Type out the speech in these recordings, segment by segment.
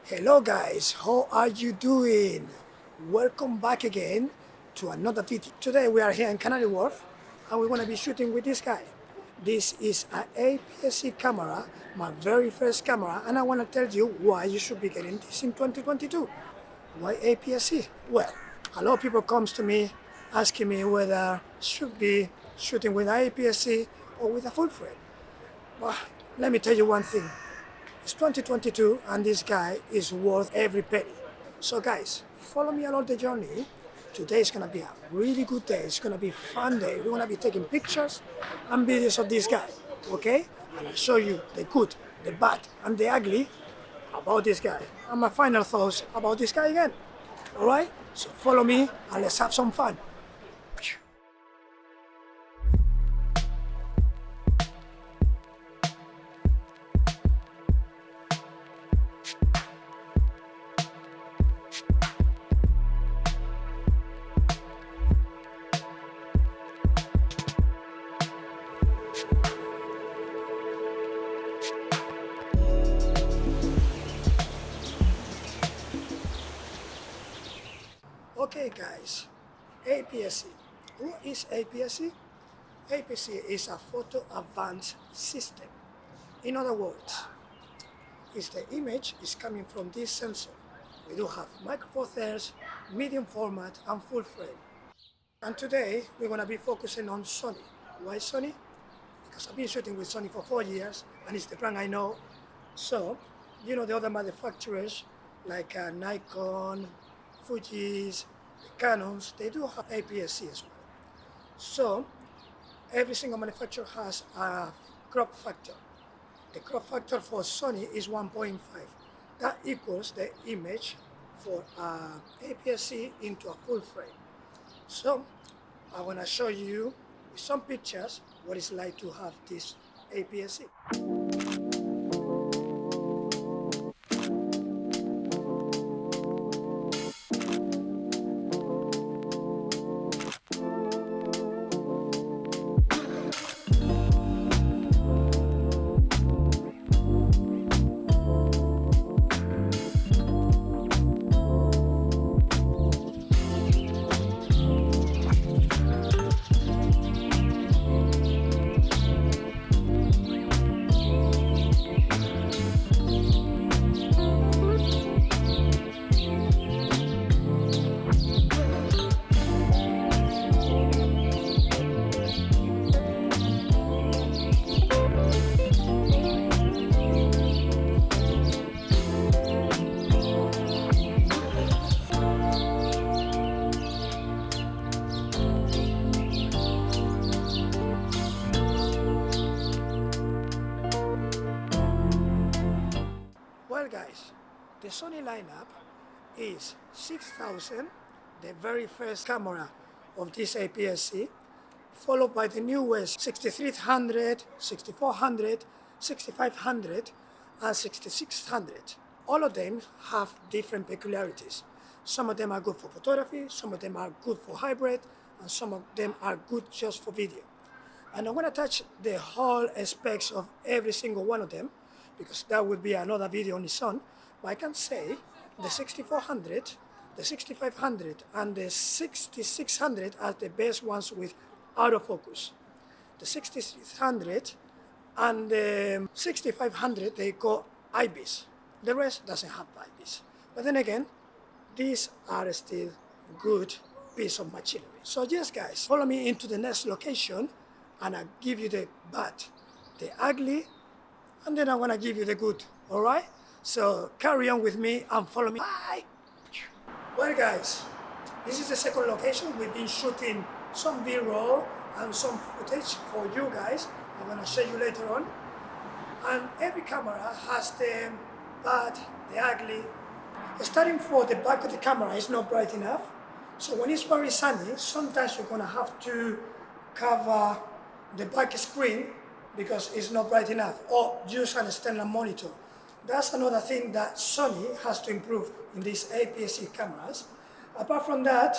Hello guys, how are you doing? Welcome back again to another video. Today we are here in Canary Wharf and we're going to be shooting with this guy. This is an APS-C camera, my very first camera, and I want to tell you why you should be getting this in 2022. Why APS-C? Well, a lot of people comes to me asking me whether should be shooting with an APS-C or with a full frame. But let me tell you one thing. It's 2022 and this guy is worth every penny. So guys, follow me along the journey. Today is gonna be a really good day. It's gonna be a fun day. We're gonna be taking pictures and videos of this guy, okay? And I'll show you the good, the bad, and the ugly about this guy. And my final thoughts about this guy again. All right? So follow me and let's have some fun. Okay guys, APS-C. Who is APS-C? APS-C is a photo advance system. In other words, is the image is coming from this sensor. We do have micro four thirds, medium format, and full frame. And today we're going to be focusing on Sony. Why Sony? Because I've been shooting with Sony for 4 years and it's the brand I know. So, you know, the other manufacturers like Nikon, Fuji's, the Canons, they do have APS-C as well. So, every single manufacturer has a crop factor. The crop factor for Sony is 1.5. That equals the image for APS-C into a full frame. So, I want to show you with some pictures what it's like to have this APS-C. Well guys, the Sony lineup is 6000, the very first camera of this APS-C, followed by the newest 6300, 6400, 6500, and 6600. All of them have different peculiarities. Some of them are good for photography, some of them are good for hybrid, and some of them are good just for video. And I'm going to touch the whole specs of every single one of them, because that would be another video on its own. But I can say the 6400, the 6500, and the 6600 are the best ones with autofocus. The 6600 and the 6500, they go IBIS. The rest doesn't have IBIS. But then again, these are still good piece of machinery. So yes guys, follow me into the next location and I'll give you the bad, the ugly, and then I'm gonna give you the good, all right? So carry on with me and follow me. Bye. Well guys, this is the second location. We've been shooting some B-roll and some footage for you guys. I'm gonna show you later on. And every camera has the bad, the ugly. Starting for the back of the camera is not bright enough. So when it's very sunny, sometimes you're gonna have to cover the back screen because it's not bright enough, or use an external monitor. That's another thing that Sony has to improve in these APS-C cameras. Apart from that,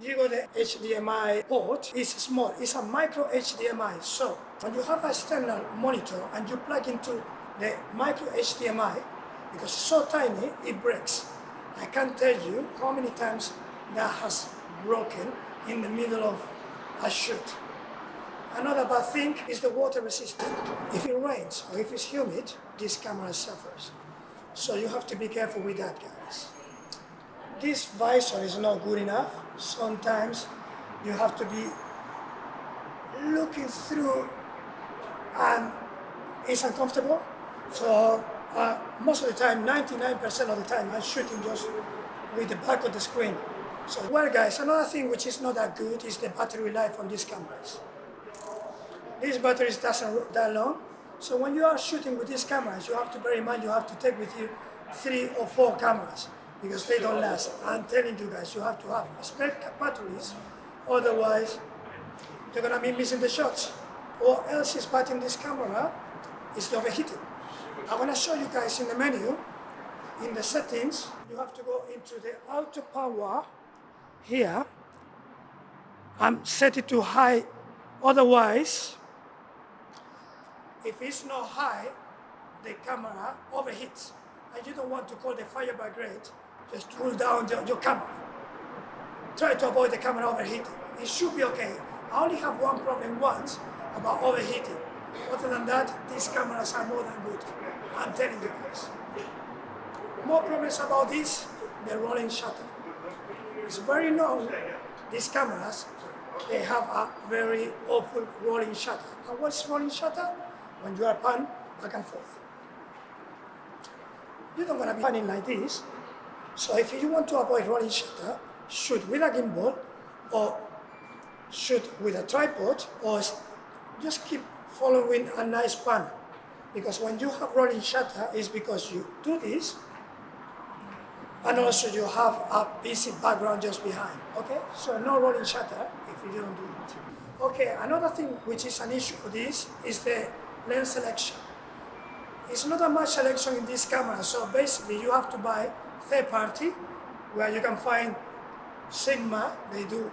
you got the HDMI port. It's small, it's a micro HDMI. So when you have an external monitor and you plug into the micro HDMI, because it's so tiny, it breaks. I can't tell you how many times that has broken in the middle of a shoot. Another bad thing is the water resistant. If it rains or if it's humid, this camera suffers. So you have to be careful with that, guys. This visor is not good enough. Sometimes you have to be looking through and it's uncomfortable. So most of the time, 99% of the time, I'm shooting just with the back of the screen. So, well guys, another thing which is not that good is the battery life on these cameras. These batteries doesn't that long. So when you are shooting with these cameras, you have to bear in mind you have to take with you 3 or 4 cameras because they don't last. I'm telling you guys, you have to have spare batteries, otherwise you're gonna be missing the shots. Or else is bad in this camera is the overheating. I'm gonna show you guys in the menu, in the settings, you have to go into the auto power here and set it to high, otherwise if it's not high, the camera overheats. And you don't want to call the fire brigade, just cool down your camera. Try to avoid the camera overheating. It should be okay. I only have one problem once about overheating. Other than that, these cameras are more than good. I'm telling you guys. More problems about this, the rolling shutter. It's very long. These cameras, they have a very awful rolling shutter. And what's rolling shutter? When you are pan back and forth. You don't want to be panning like this. So if you want to avoid rolling shutter, shoot with a gimbal or shoot with a tripod or just keep following a nice pan. Because when you have rolling shutter, it's because you do this and also you have a busy background just behind. Okay? So no rolling shutter if you don't do it. Okay, another thing which is an issue for this is the lens selection. It's not that much selection in this camera, so basically you have to buy third party where you can find Sigma. They do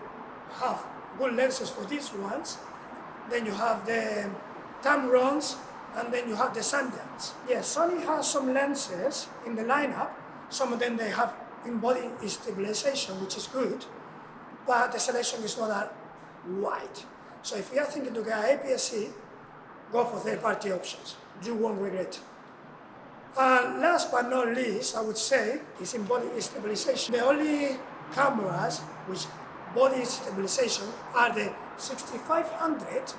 have good lenses for these ones. Then you have the Tamrons and then you have the Sundance. Yes, Sony has some lenses in the lineup. Some of them they have in-body stabilization, which is good, but the selection is not that wide. So if you are thinking to get APS-C, go for third-party options. You won't regret. Last but not least, I would say, is in body stabilization. The only cameras which body stabilization are the 6500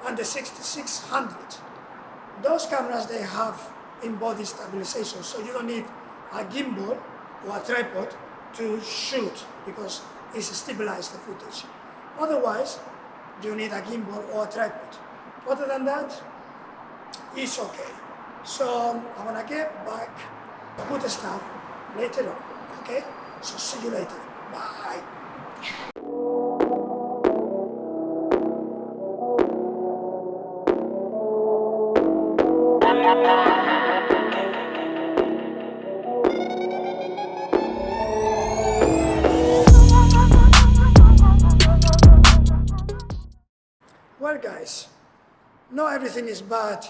and the 6600. Those cameras, they have in body stabilization, so you don't need a gimbal or a tripod to shoot because it's stabilized the footage. Otherwise, you need a gimbal or a tripod. Other than that, it's okay. So I'm gonna get back to good stuff later on, okay? So see you later. Bye. Well guys, not everything is bad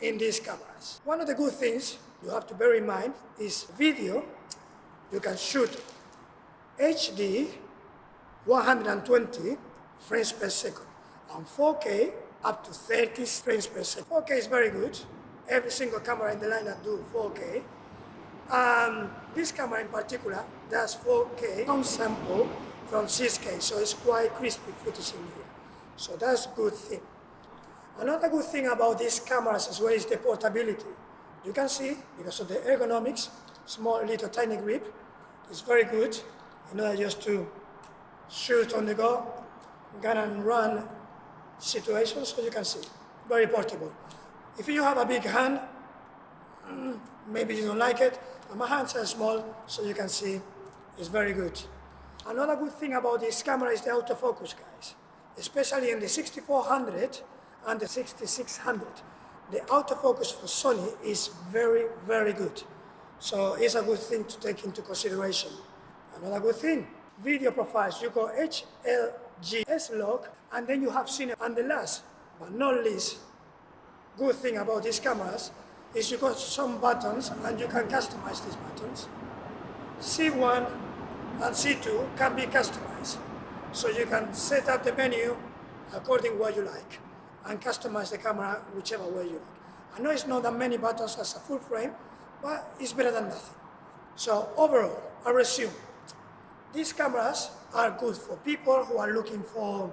in these cameras. One of the good things you have to bear in mind is video. You can shoot HD 120 frames per second and 4K up to 30 frames per second. 4K is very good. Every single camera in the lineup do 4K. This camera in particular does 4K on sample from 6K, so it's quite crispy footage in here. So that's a good thing. Another good thing about these cameras as well is the portability. You can see, because of the ergonomics, small little tiny grip, it's very good in order just to shoot on the go, gun and run situations, so you can see, very portable. If you have a big hand, maybe you don't like it, but my hands are small, so you can see it's very good. Another good thing about this camera is the autofocus, guys. Especially in the 6400 and the 6600. The autofocus for Sony is very, very good. So it's a good thing to take into consideration. Another good thing, video profiles. You go HLG, S-Log, and then you have cinema. And the last, but not least, good thing about these cameras is you got some buttons and you can customize these buttons. C1 and C2 can be customized. So you can set up the menu according what you like and customize the camera whichever way you like. I know it's not that many buttons as a full frame, but it's better than nothing. So overall, I resume. These cameras are good for people who are looking for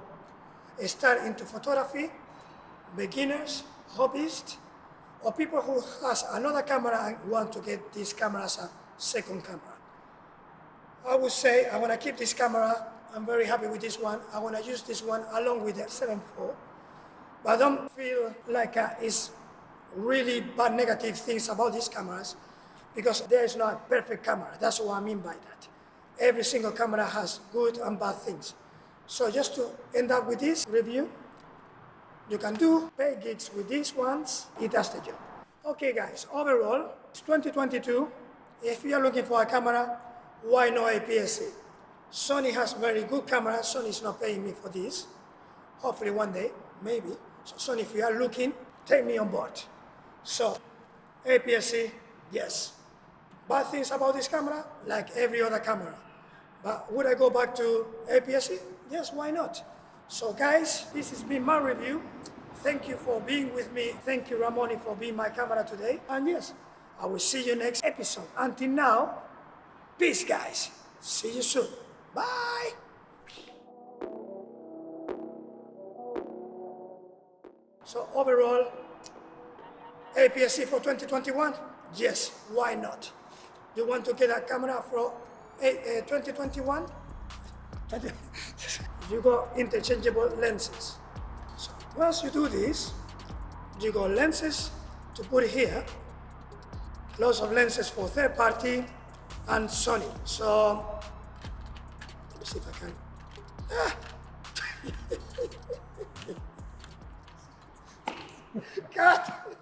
a start into photography, beginners, hobbyists, or people who has another camera and want to get this camera as a second camera. I would say I want to keep this camera. I'm very happy with this one. I want to use this one along with the 7.4. But I don't feel like it's really bad negative things about these cameras because there is not a perfect camera. That's what I mean by that. Every single camera has good and bad things. So just to end up with this review, you can do pay gigs with these ones. It does the job. Okay guys, overall, it's 2022. If you are looking for a camera, why no APS-C? Sony has very good cameras. Sony's not paying me for this. Hopefully one day, maybe. So Sony, if you are looking, take me on board. So, APS-C, yes. Bad things about this camera, like every other camera. But would I go back to APS-C? Yes, why not? So guys, this has been my review. Thank you for being with me. Thank you, Ramone, for being my camera today. And yes, I will see you next episode. Until now, peace, guys. See you soon. Bye. So overall, APS-C for 2021? Yes, why not? You want to get a camera for 2021? You got interchangeable lenses. So once you do this, you got lenses to put here, lots of lenses for third party and Sony. So let me see if I can. Cut!